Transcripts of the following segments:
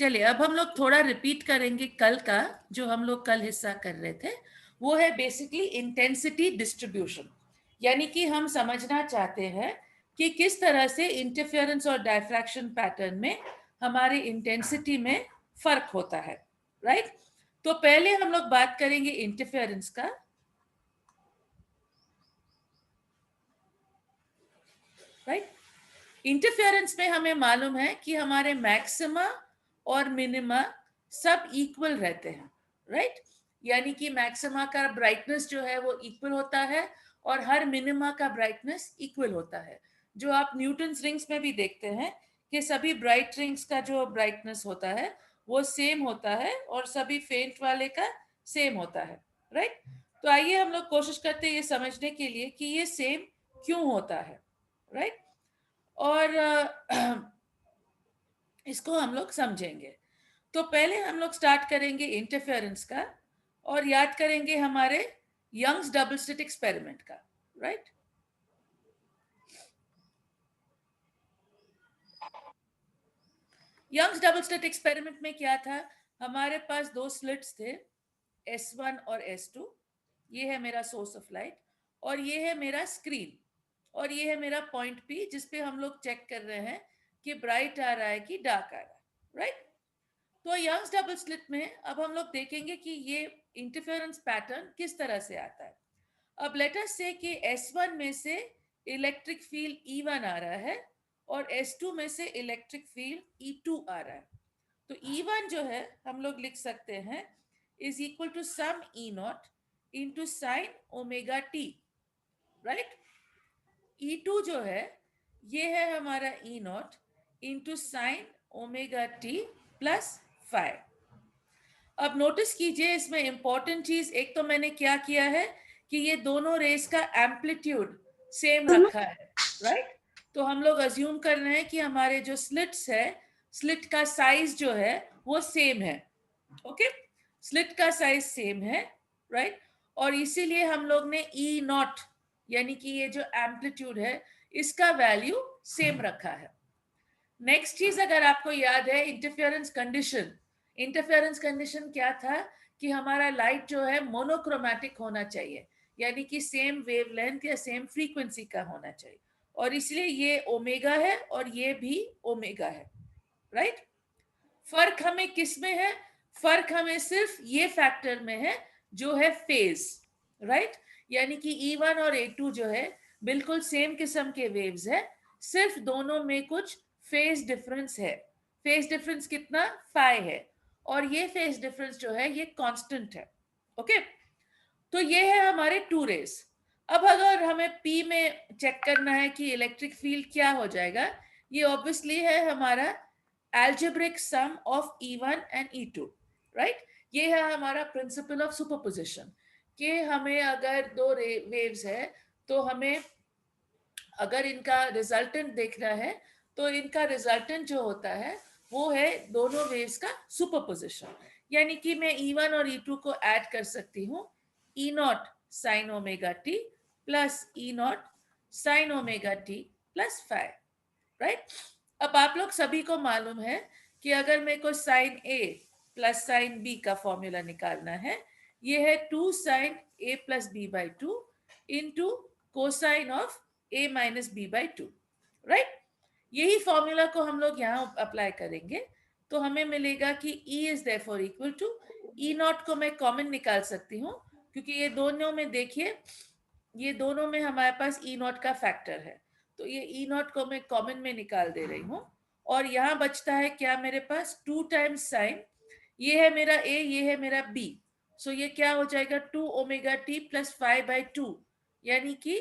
चलिए अब हम लोग थोड़ा रिपीट करेंगे कल का, जो हम लोग कल हिस्सा कर रहे थे। वो है बेसिकली इंटेंसिटी डिस्ट्रीब्यूशन, यानी कि हम समझना चाहते हैं कि किस तरह से इंटरफेरेंस और डायफ्रैक्शन पैटर्न में हमारे इंटेंसिटी में फर्क होता है, राइट। तो पहले हम लोग बात करेंगे इंटरफेरेंस का। राइट, इंटरफेरेंस में हमें मालूम है कि हमारे मैक्सिमा और मिनिमा सब इक्वल रहते हैं, राइट। यानी कि मैक्सिमा का ब्राइटनेस जो है वो इक्वल होता है और हर मिनिमा का ब्राइटनेस इक्वल होता है। जो आप न्यूटन्स रिंग्स में भी देखते हैं कि सभी ब्राइट रिंग्स का जो ब्राइटनेस होता है वो सेम होता है और सभी फेंट वाले का सेम होता है, राइट। तो आइए हम लोग कोशिश करते हैं ये समझने के लिए कि ये सेम क्यों होता है, राइट। और इसको हम लोग समझेंगे। तो पहले हम लोग स्टार्ट करेंगे इंटरफेरेंस का और याद करेंगे हमारे यंग्स डबल स्लिट एक्सपेरिमेंट का, right. Young's double slit experiment में क्या था, हमारे पास दो स्लिट्स थे, S1 और S2। ये है मेरा सोर्स ऑफ लाइट और ये है मेरा स्क्रीन और ये है मेरा पॉइंट P जिसपे हम लोग चेक कर रहे हैं कि ब्राइट आ रहा है कि डार्क आ रहा है, राइट। तो यंग्स डबल स्लिट में अब हम लोग देखेंगे कि ये इंटरफेरेंस पैटर्न किस तरह से आता है। अब लेट अस से कि S1 में से इलेक्ट्रिक फील्ड E1 आ रहा है और S2 में से इलेक्ट्रिक फील्ड E2 आ रहा है। तो E1 जो है हम लोग लिख सकते हैं is equal to some E0 into sine omega t, right. E2 जो है ये है हमारा E0 into sine omega T plus 5। अब नोटिस कीजिए इसमें इंपॉर्टेंट चीज, एक तो मैंने क्या किया है कि ये दोनों रेस का एम्पलीट्यूड सेम रखा है, राइट। तो हम लोग अज्यूम कर रहे हैं कि हमारे जो स्लिट्स है, स्लिट का साइज जो है वो सेम है, ओके। स्लिट का साइज सेम है, राइट। और इसीलिए हम लोग ने E0 यानी कि ये जो एम्पलीट्यूड है इसका वैल्यू सेम रखा है। नेक्स्ट चीज अगर आपको याद है, इंटरफेरेंस कंडीशन। इंटरफेरेंस कंडीशन क्या था कि हमारा लाइट जो है मोनोक्रोमैटिक होना चाहिए, यानी कि सेम वेवलेंथ या सेम फ्रीक्वेंसी का होना चाहिए, और इसलिए ये ओमेगा है और ये भी ओमेगा है, राइट। फर्क हमें किस में है, फर्क हमें सिर्फ ये फैक्टर में है जो है फेज, राइट। यानी कि E1 और A2 जो है बिल्कुल सेम किस्म के वेव्स है, सिर्फ दोनों में कुछ फेज डिफरेंस है। फेज डिफरेंस कितना, फाई है, और ये फेज डिफरेंस जो है ये कांस्टेंट है, ओके। तो ये है हमारे टू रेस। अब अगर हमें P में चेक करना है कि इलेक्ट्रिक फील्ड क्या हो जाएगा, ये ऑब्वियसली है हमारा algebraic sum of E1 and E2, right. ये है हमारा प्रिंसिपल ऑफ सुपरपोजिशन कि हमें अगर दो वेव्स है तो हमें अगर इनका रिजल्टेंट देखना है तो इनका रिजल्टेंट जो होता है वो है दोनों वेव्स का सुपरपोजिशन। यानी कि मैं E1 और E2 को ऐड कर सकती हूँ, E0 sign omega T plus E0 sign omega T plus 5, right. अब आप लोग सभी को मालूम है कि अगर मेरे को sine A plus sine B का फॉर्मूला निकालना है, ये है 2 sine A plus B by 2 into cosine of A minus B by 2, right. यही फॉर्मूला को हम लोग यहाँ अप्लाई करेंगे तो हमें मिलेगा कि E is therefore equal to E0 को मैं कॉमन निकाल सकती हूँ क्योंकि ये दोनों में देखिए, ये दोनों में हमारे पास E0 का फैक्टर है, तो ये E0 को मैं कॉमन में निकाल दे रही हूँ और यहाँ बचता है क्या मेरे पास 2 टाइम्स साइन, ये है मेरा A, ये है मेरा B, सो ये क्या हो जाएगा 2 ओमेगा टी प्लस 5 बाई 2, यानी कि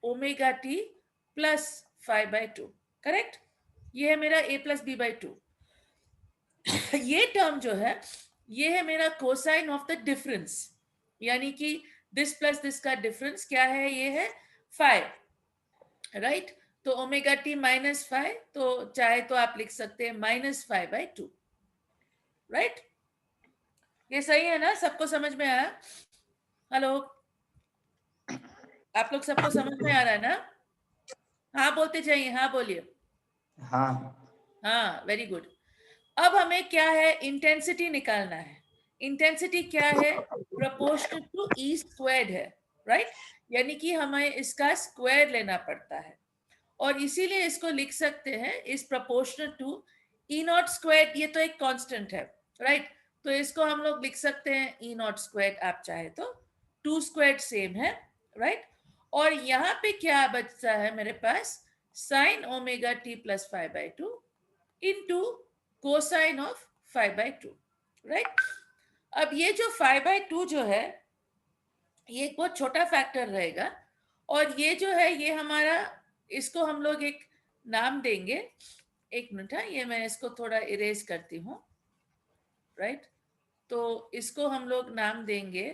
omega T plus 5 by 2, correct. ये है मेरा A प्लस बी बाई 2। ये टर्म जो है ये है मेरा कोसाइन ऑफ द डिफरेंस, यानी कि दिस प्लस दिस का डिफरेंस क्या है, ये है 5, राइट। तो ओमेगा टी माइनस 5, तो चाहे तो आप लिख सकते हैं माइनस 5 बाई 2, राइट। ये सही है ना, सबको समझ में आया? हेलो, आप लोग सबको समझ में आ रहा है ना? हाँ बोलते जाइए, हाँ बोलिए। हाँ हाँ, वेरी गुड। अब हमें क्या है, इंटेंसिटी निकालना है। इंटेंसिटी क्या है, प्रोपोर्शनल टू ई स्क्वायर्ड है, राइट? यानी कि हमें इसका स्क्वायर लेना पड़ता है, और इसीलिए इसको लिख सकते हैं इस proportional to E naught square. ये तो एक कांस्टेंट है, राइट? तो इसको हम लोग लिख सकते हैं ई नॉट स्क्वायर, आप चाहे तो टू स्क्वायर सेम है, राइट? और यहाँ पे क्या बचता है मेरे पास, sine omega T plus 5/2 into cosine of 5/2, right? अब ये जो 5/2 जो है, ये एक बहुत छोटा फैक्टर रहेगा, और ये जो है ये हमारा, इसको हम लोग एक नाम देंगे। एक मिनट है, ये मैं इसको थोड़ा इरेज करती हूँ, राइट? तो इसको हम लोग नाम देंगे,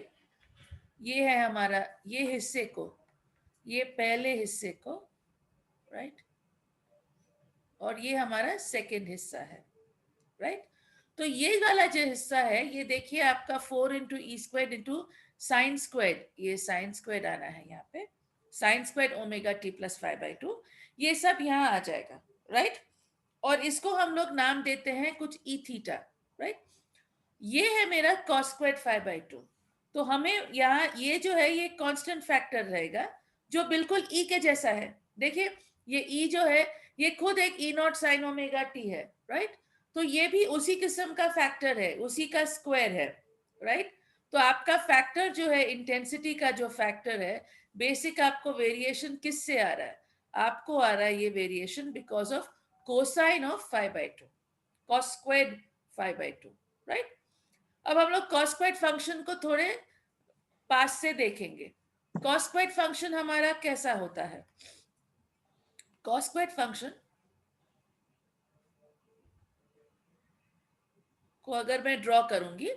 ये है हमारा, ये हिस्से को, ये पहले हिस्से को, राइट? और ये हमारा सेकेंड हिस्सा है, राइट? तो ये वाला जो हिस्सा है, ये देखिए आपका 4 into E square into sine square, ये साइन स्क्वायर आना है यहाँ पे, sine square omega T plus 5/2, ये सब यहाँ आ जाएगा, राइट? और इसको हम लोग नाम देते हैं कुछ ई थीटा, राइट? ये है मेरा कॉस स्क्वायर 5/2। तो हमें यहाँ ये जो है ये कांस्टेंट फैक्टर रहेगा, जो बिल्कुल ई के जैसा है। देखिए ये ई जो है, ये खुद एक ई नॉट साइन ओमेगा टी है, राइट? तो ये भी उसी किस्म का फैक्टर है, उसी का स्क्वायर है, राइट? तो आपका फैक्टर जो है, इंटेंसिटी का जो फैक्टर है, बेसिक आपको वेरिएशन किससे आ रहा है? आपको आ रहा है ये variation because of cosine of 5/2, cos square 5/2, right? अब हम लोग कॉस स्क्वायर फंक्शन को थोड़े पास से देखेंगे। कॉस स्क्वायर फंक्शन हमारा कैसा होता है? कॉस स्क्वायर फंक्शन को अगर मैं ड्रॉ करूंगी,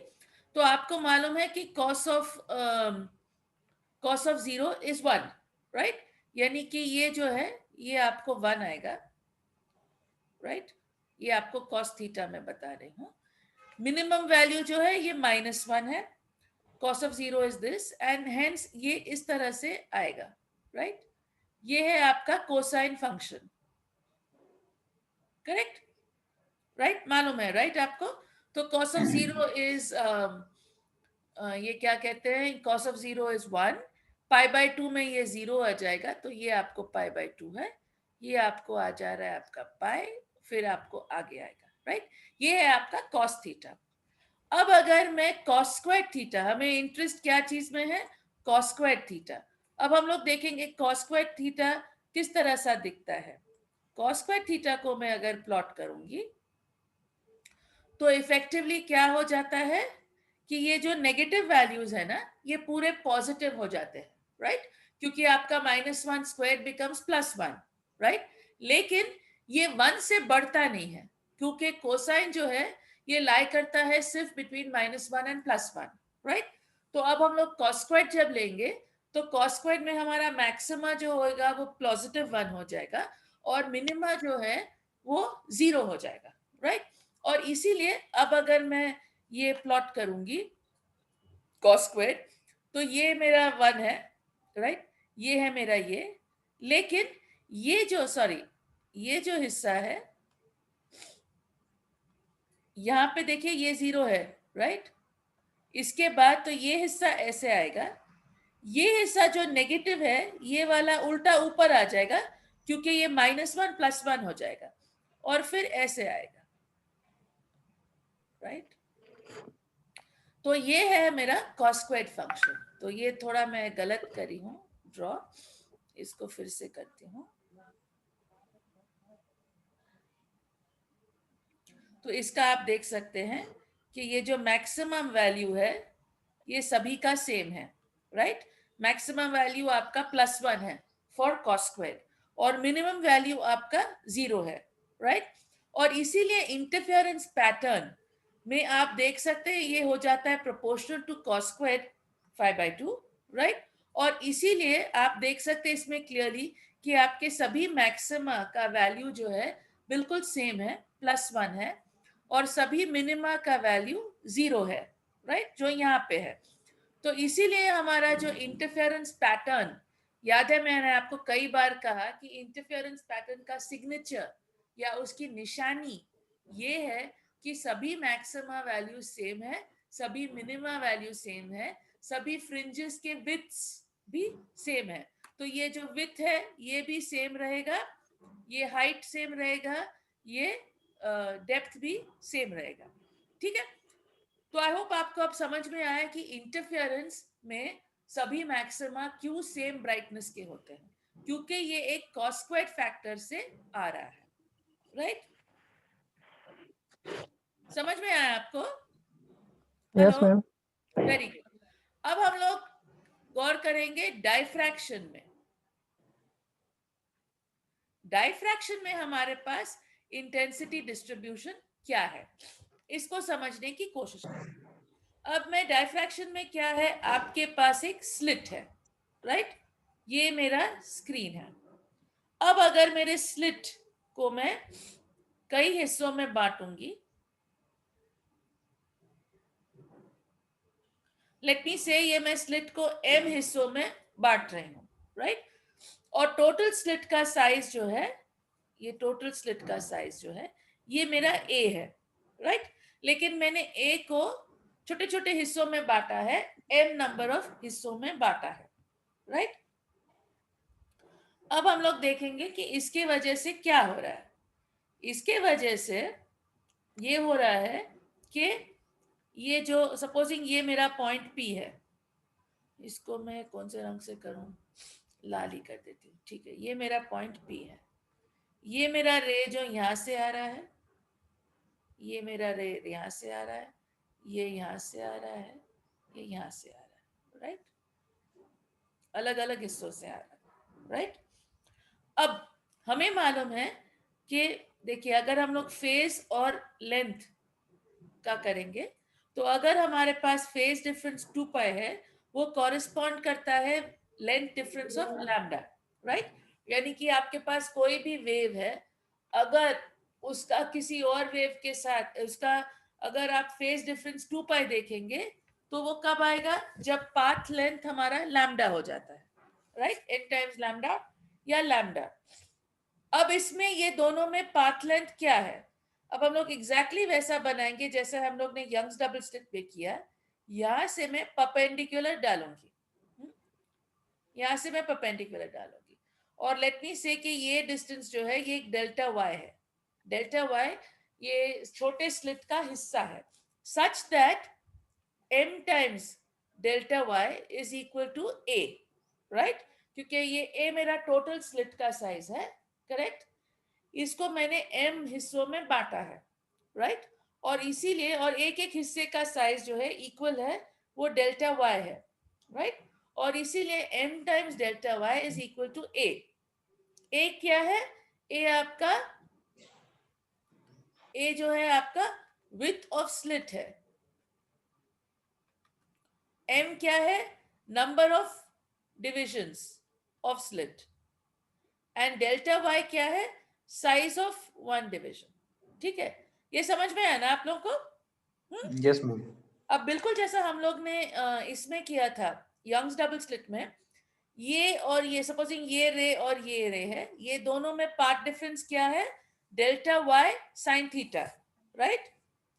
तो आपको मालूम है कि कॉस ऑफ 0 इज 1, राइट? यानी कि ये जो है, ये आपको 1 आएगा, राइट? ये आपको कॉस थीटा में बता रही हूँ। मिनिमम वैल्यू जो है ये -1 है, cos of 0 is this, and hence ये इस तरह से आएगा, राइट? ये है आपका कोसाइन फंक्शन, करेक्ट? राइट, मालूम है, राइट आपको? तो cos of 0 is ये क्या कहते हैं, cos of 0 is 1, π/2 में ये 0 आ जाएगा, तो ये आपको π/2 है, ये आपको आ जा रहा है आपका पाई, फिर आपको आगे आएगा, राइट? ये है आपका cos थीटा। अब अगर मैं cos स्क्वायर थीटा, हमें इंटरेस्ट क्या चीज में है? cos square theta. अब हम लोग देखेंगे cos स्क्वायर थीटा किस तरह सा दिखता है। cos स्क्वायर थीटा को मैं अगर प्लॉट करूंगी, तो इफेक्टिवली क्या हो जाता है कि ये जो नेगेटिव वैल्यूज है ना, ये पूरे पॉजिटिव हो जाते हैं, राइट? क्योंकि आपका -1 स्क्वायर बिकम्स +1, राइट? लेकिन ये 1 से बढ़ता नहीं है, क्योंकि कोसाइन जो है ये लाई करता है सिर्फ बिटवीन -1 एंड +1, राइट? तो अब हम लोग कॉस स्क्वायर जब लेंगे, तो कॉस स्क्वायर में हमारा मैक्सिमा जो होगा वो +1 हो जाएगा, और मिनिमा जो है वो 0 हो जाएगा, राइट? और इसीलिए अब अगर मैं ये प्लॉट करूंगी कॉस स्क्वायर, तो ये मेरा 1 है, राइट? ये है मेरा ये, लेकिन ये जो, सॉरी, ये जो हिस्सा है यहाँ पे देखिए ये 0 है, राइट? इसके बाद तो ये हिस्सा ऐसे आएगा, ये हिस्सा जो नेगेटिव है ये वाला उल्टा ऊपर आ जाएगा, क्योंकि ये -1 +1 हो जाएगा, और फिर ऐसे आएगा, राइट? तो ये है मेरा कॉस स्क्वायर फंक्शन। तो ये थोड़ा मैं गलत करी हूँ ड्रॉ, इसको फिर से करती हूँ। तो इसका आप देख सकते हैं कि ये जो मैक्सिमम वैल्यू है ये सभी का सेम है, राइट? मैक्सिमम वैल्यू आपका +1 है फॉर कॉस स्क्वायर, और मिनिमम वैल्यू आपका 0 है, राइट? और इसीलिए इंटरफेरेंस पैटर्न में आप देख सकते हैं ये हो जाता है proportional to cos square 5/2, right? और इसीलिए आप देख सकते हैं इसमें क्लियरली कि आपके सभी मैक्सिमा का वैल्यू जो है बिल्कुल सेम है, +1 है, और सभी मिनिमा का वैल्यू 0 है, राइट? जो यहाँ पे है। तो इसीलिए हमारा जो इंटरफेरेंस पैटर्न, याद है मैंने आपको कई बार कहा कि इंटरफेरेंस पैटर्न का सिग्नेचर या उसकी निशानी ये है कि सभी मैक्सिमा वैल्यू सेम है, सभी मिनिमा वैल्यू सेम है, सभी फ्रिंजेस के विड्थ्स भी सेम है। तो ये जो विड्थ है ये भी सेम रहेगा, ये हाइट सेम रहेगा, ये डेप्थ भी सेम रहेगा। ठीक है, तो आई होप आपको अब समझ में आया कि इंटरफेरेंस में सभी मैक्सिमा क्यों सेम ब्राइटनेस के होते हैं, क्योंकि ये एक कॉस स्क्वायर्ड फैक्टर से आ रहा है। राइट, समझ में आया आपको? Hello, yes ma'am. Very good. अब हम लोग गौर करेंगे डाइफ्रैक्शन में। डाइफ्रैक्शन में हमारे पास इंटेंसिटी डिस्ट्रीब्यूशन क्या है, इसको समझने की कोशिश करें। अब मैं डाइफ्रैक्शन में क्या है, आपके पास एक स्लिट है, राइट, ये मेरा स्क्रीन है। अब अगर मेरे स्लिट को मैं कई हिस्सों में बांटूंगी, लेट मी से ये मैं स्लिट को m हिस्सों में बांट रही हूं, राइट, और टोटल स्लिट का साइज जो है, ये टोटल स्लिट का साइज जो है ये मेरा a है, राइट, लेकिन मैंने a को छोटे छोटे हिस्सों में बांटा है, m नंबर ऑफ हिस्सों में बांटा है, राइट। अब हम लोग देखेंगे कि इसके वजह से क्या हो रहा है। इसके वजह से ये हो रहा है कि ये जो सपोजिंग ये मेरा पॉइंट P है, इसको मैं कौन से रंग से करूं, लाल ही कर देती हूँ, ठीक है, ये मेरा पॉइंट P है। ये मेरा रे जो यहां से आ रहा है, ये मेरा रे यहां से आ रहा है, ये यहां से आ रहा है, ये यहां से आ रहा है, राइट, अलग अलग हिस्सों से आ रहा है, राइट। अब हमें मालूम है कि देखिए अगर हम लोग फेस और लेंथ का करेंगे, तो अगर हमारे पास फेस डिफरेंस 2 पाई है, वो कॉरेस्पॉन्ड करता है length difference of lambda, right. यानी कि आपके पास कोई भी वेव है, अगर उसका किसी और वेव के साथ उसका अगर आप फेस डिफरेंस 2 पाई देखेंगे, तो वो कब आएगा, जब पाथ लेंथ हमारा लैम्डा हो जाता है, राइट, n टाइम्स लैम्डा या लैम्डा। अब इसमें ये दोनों में पाथ लेंथ क्या है, अब हम लोग एग्जैक्टली वैसा बनाएंगे जैसे हम लोग ने यंग्स डबल स्लिट पे किया। यहां से मैं परपेंडिकुलर डालूंगी, यहां से मैं परपेंडिकुलर डालूंगी, और लेट मी से कि ये डिस्टेंस जो है ये एक डेल्टा वाई है। डेल्टा वाई ये छोटे स्लिट का हिस्सा है, such that m times delta Y is equal to a, right, क्योंकि ये a मेरा टोटल स्लिट का साइज है, करेक्ट। इसको मैंने m हिस्सों में बांटा है, राइट, और इसीलिए और एक एक हिस्से का साइज जो है इक्वल है, वो डेल्टा y है, राइट, और इसीलिए m times delta y is equal to a। a क्या है, a आपका a जो है आपका विड्थ ऑफ स्लिट है, m क्या है, number of divisions of slit, and delta y क्या है, साइज ऑफ वन डिविजन। ठीक है, ये समझ में आया ना आप लोगों को? Yes ma'am. अब बिल्कुल जैसा हम लोग ने इसमें किया था यंग्स डबल स्लिट में, ये और ये सपोजिंग ये रे और ये रे है, ये दोनों में पार्ट डिफरेंस क्या है, delta Y sine theta, right,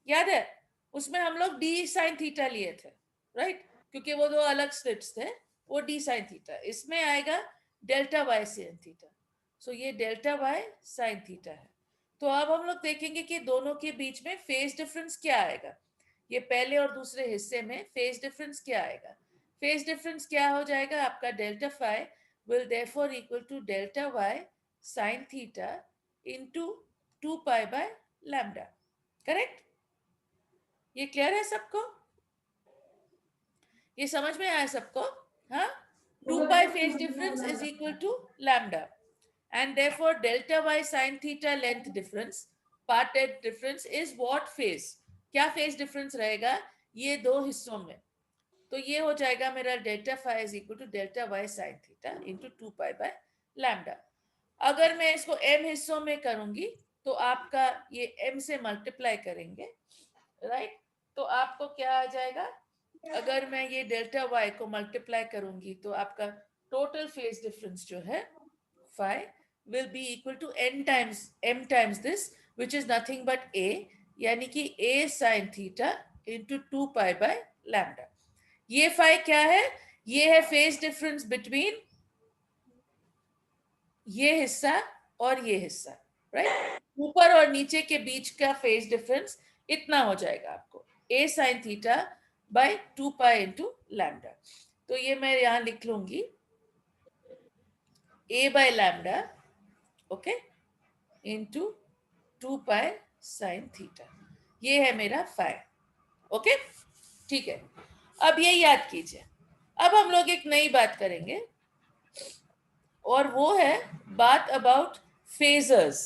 याद है, उसमें हम लोग डी साइन थीटा लिए थे, राइट, क्योंकि वो दो अलग स्लिट्स थे, वो डी साइन थीटा, इसमें आएगा डेल्टा वाई साइन थीटा, सो ये डेल्टा वाई साइन थीटा है। तो अब हम लोग देखेंगे कि दोनों के बीच में फेज डिफरेंस क्या आएगा, ये पहले और दूसरे हिस्से में फेज डिफरेंस क्या आएगा, फेज डिफरेंस क्या हो जाएगा आपका, delta phi will therefore equal to delta y sin theta into 2 pi by lambda, correct? ये क्लियर है सबको, ये समझ में आया सबको? हाँ, 2 pi phase difference is equal to lambda, and therefore delta y sin theta length difference, part difference is what phase, क्या phase difference रहेगा ये दो हिस्सों में, तो ये हो जाएगा मेरा delta phi is equal to delta Y sine theta into 2 pi by lambda. अगर मैं इसको m हिस्सों में करूंगी, तो आपका ये m से मल्टीप्लाई करेंगे, राइट, तो आपको क्या आ जाएगा, अगर मैं ये डेल्टा y को मल्टीप्लाई करूंगी, तो आपका टोटल फेज डिफरेंस जो है phi will be equal to n times m times this, which is nothing but a, यानी कि a sin थीटा इंटू 2π/λ। ये फाई क्या है? ये है फेज डिफरेंस बिटवीन ये हिस्सा और ये हिस्सा, राइट? ऊपर और नीचे के बीच का फेज डिफरेंस इतना हो जाएगा आपको, a sin theta by 2π into lambda. तो ये मैं यहां लिख लूंगी a/λ, okay, into 2π sin theta. ये है मेरा फाई, ओके, ठीक है। अब ये याद कीजिए। अब हम लोग एक नई बात करेंगे और वो है बात अबाउट फेजर्स,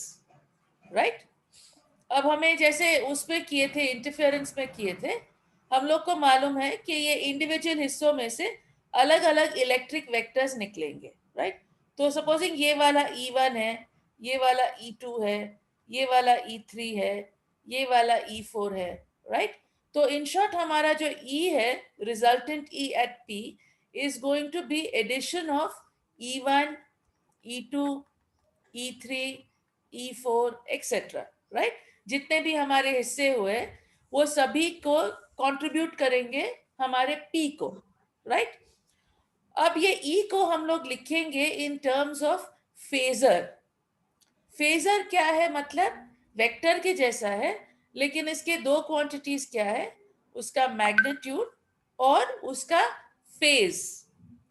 राइट? अब हमें जैसे उस पे किए थे, इंटरफेरेंस में किए थे, हम लोग को मालूम है कि ये इंडिविजुअल हिस्सों में से अलग अलग इलेक्ट्रिक वेक्टर्स निकलेंगे, राइट? तो सपोजिंग ये वाला E1 है, ये वाला E2 है, ये वाला E3 है, ये वाला E4 है, राइट? तो इन शॉर्ट हमारा जो E है, resultant E at P is going to be addition of E1, E2, E3, E4 etcetera, right? जितने भी हमारे हिस्से हुए वो सभी को कंट्रीब्यूट करेंगे हमारे P को, राइट? अब ये E को हम लोग लिखेंगे in terms of phasor. Phasor क्या है? मतलब वेक्टर के जैसा है, लेकिन इसके दो क्वांटिटीज क्या है? उसका मैग्नीट्यूड और उसका फेज,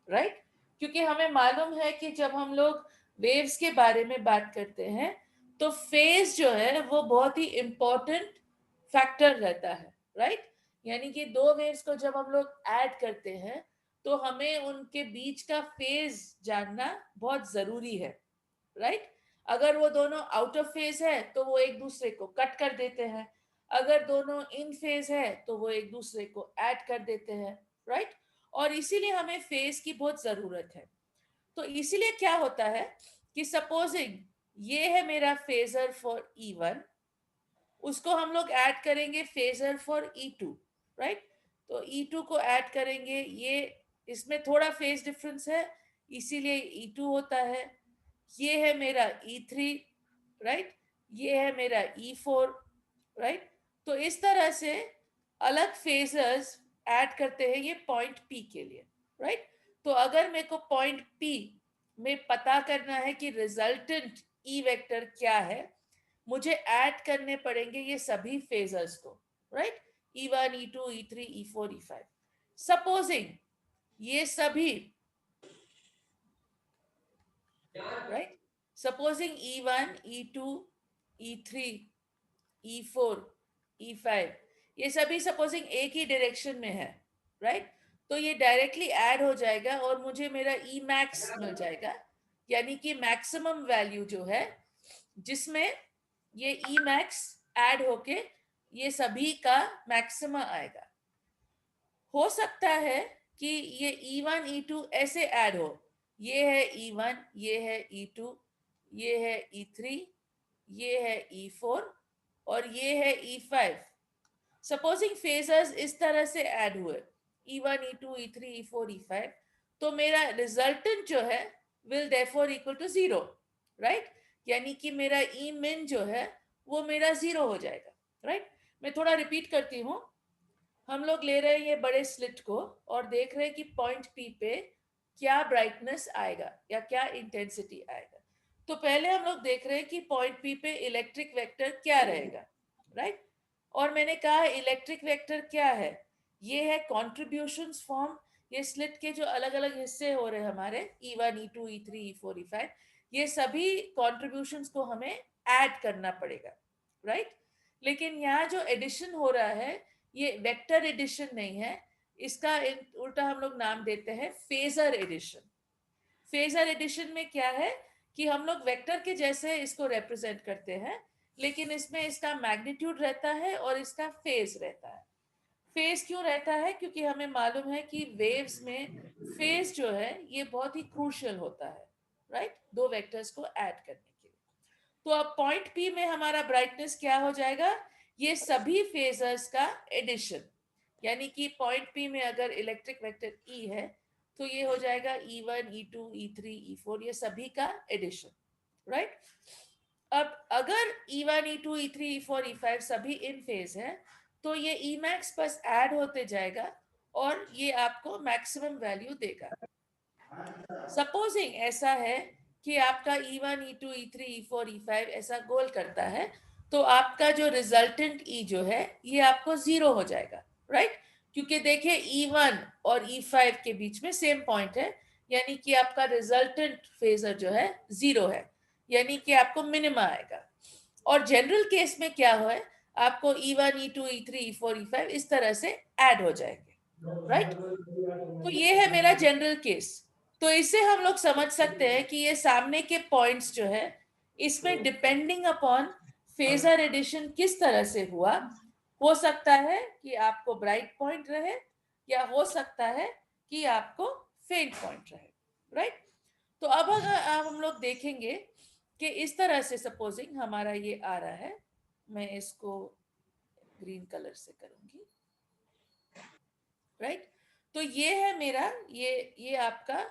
राइट? क्योंकि हमें मालूम है कि जब हम लोग वेव्स के बारे में बात करते हैं तो फेज जो है वो बहुत ही इंपॉर्टेंट फैक्टर रहता है, राइट? यानी कि दो वेव्स को जब हम लोग ऐड करते हैं तो हमें उनके बीच का फेज जानना बहुत जरूरी है, राइट? अगर वो दोनों आउट ऑफ फेज है तो वो एक दूसरे को कट कर देते हैं, अगर दोनों इन फेज है तो वो एक दूसरे को ऐड कर देते हैं, राइट? और इसीलिए हमें फेज की बहुत जरूरत है। तो इसीलिए क्या होता है कि सपोजिंग ये है मेरा फेजर फॉर E1, उसको हम लोग ऐड करेंगे फेजर फॉर E2, राइट? तो E2 को ऐड करेंगे, ये इसमें थोड़ा फेज डिफरेंस है इसीलिए E2 होता है। ये है मेरा E3, राइट? ये है मेरा E4, राइट? तो इस तरह से अलग फेजर्स ऐड करते हैं ये पॉइंट P के लिए, राइट? तो अगर मेरे को पॉइंट P में पता करना है कि रिजल्टेंट E वेक्टर क्या है, मुझे ऐड करने पड़ेंगे ये सभी फेजर्स को, right? E1, E2, E3, E4, E5। Supposing ये सभी, right? Supposing E1, E2, E3, E4, E5 ये सभी सपोजिंग एक ही डायरेक्शन में है, राइट? तो ये डायरेक्टली ऐड हो जाएगा और मुझे मेरा E मैक्स मिल जाएगा, यानी कि मैक्सिमम वैल्यू जो है जिसमें ये E मैक्स ऐड होके ये सभी का मैक्सिमा आएगा। हो सकता है कि ये E1, E2 ऐसे ऐड हो, ये है E1, ये है E2, ये है E3, ये है E4 और ये है E5। सपोजिंग फेजर्स इस तरह से ऐड हुए E1, E2, E3, E4, E5, तो मेरा रिजल्टेंट जो है will therefore equal to 0, right? यानी कि मेरा ई मिन जो है वो मेरा 0 हो जाएगा, राइट? मैं थोड़ा रिपीट करती हूँ। हम लोग ले रहे हैं ये बड़े स्लिट को और देख रहे हैं कि पॉइंट P पे क्या ब्राइटनेस आएगा या क्या इंटेंसिटी आएगा। तो पहले हम लोग देख रहे हैं कि पॉइंट P पे इलेक्ट्रिक वेक्टर क्या रहेगा, राइट? और मैंने कहा इलेक्ट्रिक वेक्टर क्या है? ये है कॉन्ट्रीब्यूशंस फॉर्म, ये स्लिट के जो अलग अलग हिस्से हो रहे हैं हमारे E1, E2, E3, E4, E5, ये सभी कॉन्ट्रीब्यूशंस को हमें ऐड करना पड़ेगा, राइट? लेकिन यहाँ जो एडिशन हो रहा है ये वेक्टर एडिशन नहीं है, इसका उल्टा हम लोग नाम देते हैं फेजर एडिशन। फेजर एडिशन में क्या है कि हम लोग वेक्टर के जैसे इसको रिप्रेजेंट करते हैं, लेकिन इसमें इसका मैग्नीट्यूड रहता है और इसका फेज रहता है। फेज क्यों रहता है? क्योंकि हमें मालूम है कि वेव्स में फेज जो है ये बहुत ही क्रूशियल होता है, राइट? दो वेक्टर्स को ऐड करने के लिए। तो अब पॉइंट P में हमारा ब्राइटनेस क्या हो जाएगा? ये सभी फेजर्स का एडिशन, यानी कि पॉइंट P में अगर इलेक्ट्रिक वेक्टर E है तो ये हो जाएगा E1, E2, E3, E4, ये सभी का एडिशन, राइट? अब अगर E1, E2, E3, E4, E5 सभी इन फेज है तो ये Emax बस ऐड होते जाएगा और ये आपको मैक्सिमम वैल्यू देगा। सपोजिंग ऐसा है कि आपका E1, E2, E3, E4, E5 ऐसा गोल करता है तो आपका जो रिजल्टेंट E जो है ये आपको 0 हो जाएगा, राइट? क्योंकि देखिए E1 और E5 के बीच में सेम पॉइंट है, यानी कि आपका रिजल्टेंट फेजर जो है 0 है, यानी कि आपको मिनिमा आएगा। और जनरल केस में क्या हो है, आपको E1, E2, E3, E4, E5 इस तरह से ऐड हो जाएंगे, राइट? तो ये है मेरा जनरल केस। तो इससे हम लोग समझ सकते हैं कि ये सामने के पॉइंट्स जो है इसमें डिपेंडिंग अपॉन फेजर एडिशन किस तरह से हुआ, हो सकता है कि आपको ब्राइट पॉइंट रहे या हो सकता है कि आपको फेंट पॉइंट रहे, राइट? तो अब अगर हम लोग देखेंगे कि इस तरह से सपोजिंग हमारा ये आ रहा है, मैं इसको ग्रीन कलर से करूंगी, राइट? तो ये है मेरा ये आपका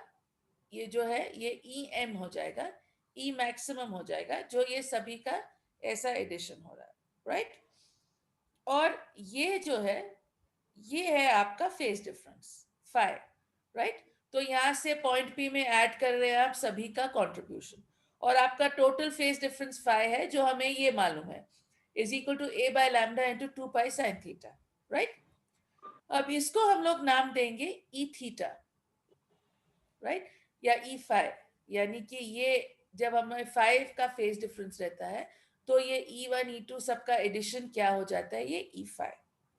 ये जो है ये ई एम हो जाएगा, ई मैक्सिमम हो जाएगा, जो ये सभी का ऐसा एडिशन हो रहा है, राइट? और ये जो है ये है आपका फेज डिफरेंस 5, राइट? तो यहां से पॉइंट पी में ऐड कर रहे हैं आप सभी का कंट्रीब्यूशन, और आपका टोटल फेज डिफरेंस 5 है जो हमें ये मालूम है, is equal to A by lambda into 2 pi sine theta, right? अब इसको हम लोग नाम देंगे ई थीटा, राइट? या E5, यानी कि ये जब हमें 5 का फेज डिफरेंस रहता है तो ये E1, E2 सबका एडिशन क्या हो जाता है, ये E5,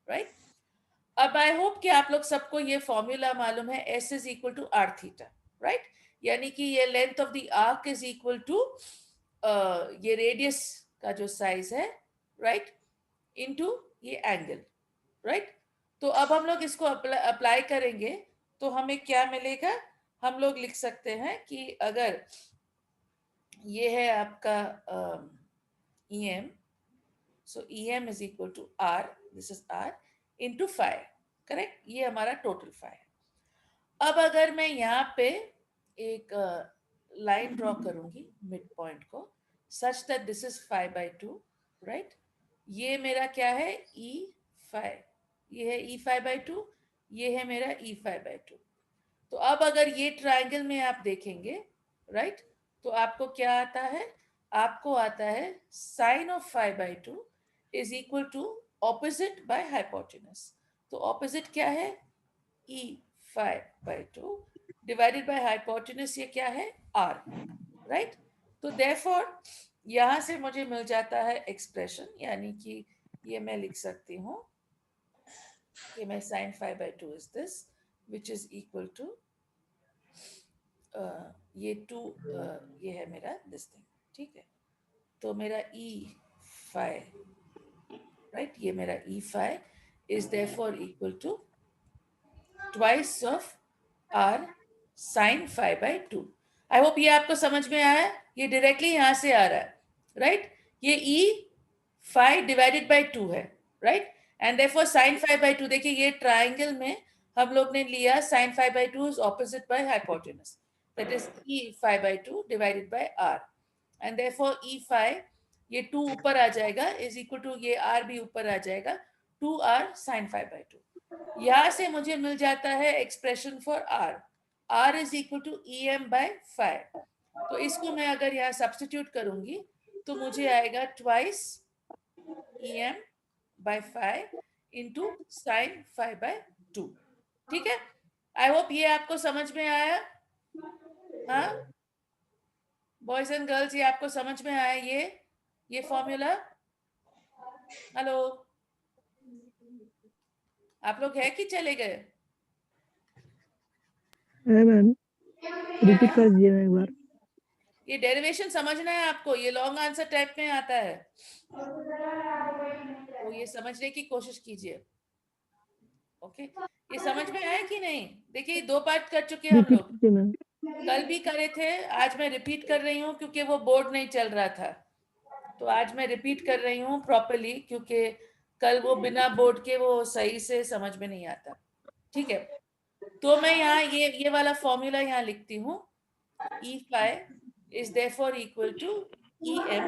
राइट? अब आई होप कि आप लोग सबको ये फॉर्मूला मालूम है, S is equal to R theta, right? यानी कि ये length of the arc is equal to ये रेडियस का जो साइज है, राइट, इनटू ये एंगल, राइट? तो अब हम लोग इसको अप्लाई करेंगे तो हमें क्या मिलेगा, हम लोग लिख सकते हैं कि अगर ये है आपका EM, so EM is equal to R, this is R into 5, correct? ये हमारा टोटल 5 है। अब अगर मैं यहाँ पे एक लाइन ड्रॉ करूंगी मिड पॉइंट को, such that this is 5/2, right? ये मेरा क्या है, E5, ये है E5/2, ये है मेरा E5/2। तो अब अगर ये ट्राइंगल में आप देखेंगे, राइट, तो आपको क्या आता है, आपको आता है sine of 5/2 is equal to opposite by hypotenuse. तो ऑपोजिट क्या है, E5/2 डिवाइडेड बाय हाइपोटेनस, ये क्या है, R, राइट? तो देयरफॉर यहां से मुझे मिल जाता है एक्सप्रेशन, यानी कि ये मैं लिख सकती हूँ कि मैं sine 5/2 is this which is equal to ये 2, ये है मेरा दिस थिंग, ठीक है? तो मेरा E5, राइट, ये मेरा E5 is therefore equal to twice of R sine 5/2। I hope ये आपको समझ में आया, ये डायरेक्टली यहां से आ रहा है, राइट? ये E5 डिवाइडेड बाय 2 है, राइट? एंड देयरफॉर साइन 5/2, देखिए ये ट्राइंगल में हम लोग ने लिया sine 5/2 is opposite by hypotenuse, that is E5/2 divided by R, and therefore E5 ये 2 ऊपर आ जाएगा इज इक्वल टू ये R भी ऊपर आ जाएगा, 2R sin 5/2। यहां से मुझे मिल जाता है expression for R is equal to EM/5। तो इसको मैं अगर यहाँ सब्स्टिट्यूट करूंगी तो मुझे आएगा ट्वाइस EM/5 इंटू साइन 5/2, ठीक है? आई होप ये आपको समझ में आया, हाँ बॉयज एंड गर्ल्स, ये आपको समझ में आया ये फॉर्मूला? हेलो, आप लोग है कि चले गए? मैम रिपीट कर दीजिए एक बार। ये डेरिवेशन समझना है आपको, ये लॉन्ग आंसर टाइप में आता है, तो ये समझने की कोशिश कीजिए, ओके? ये समझ में आया कि नहीं? देखिए 2 पार्ट कर चुके हैं हम रिपीट लोग, कीजिए मैम। कल भी करे थे, आज मैं रिपीट कर रही हूँ क्योंकि वो बोर्ड नहीं चल रहा था, तो आज मैं रिपीट कर रही हूँ प्रॉपरली, क्योंकि कल वो बिना बोर्ड के वो सही से समझ में नहीं आता, ठीक है? तो मैं यहाँ ये वाला फॉर्मूला यहाँ लिखती हूँ, E5 is therefore equal to EM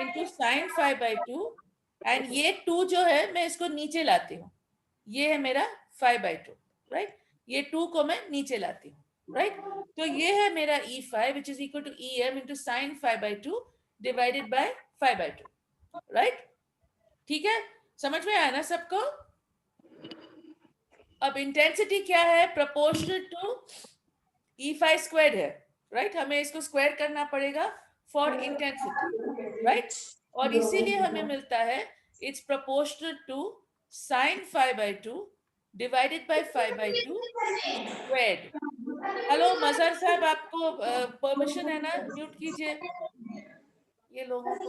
into sign five by two, and ये 2 जो है मैं इसको नीचे लाती हूँ, ये है मेरा 5/2, राइट। ये 2 को मैं नीचे लाती हूँ, राइट। तो ये है मेरा E5 which is equal to EM into sine 5/2 divided by 5/2, right. ठीक है, समझ में आया ना सबको? अब इंटेंसिटी क्या है? प्रोपोर्शनल टू E5 स्क्वायर है, राइट। हमें इसको स्क्वायर करना पड़ेगा फॉर इंटेंसिटी, राइट। और इसीलिए हमें मिलता है it's proportional to sine 5/2 divided by 5/2 squared. Hello Mazhar साहब, आपको परमिशन है ना? म्यूट कीजिए ये लोगों को,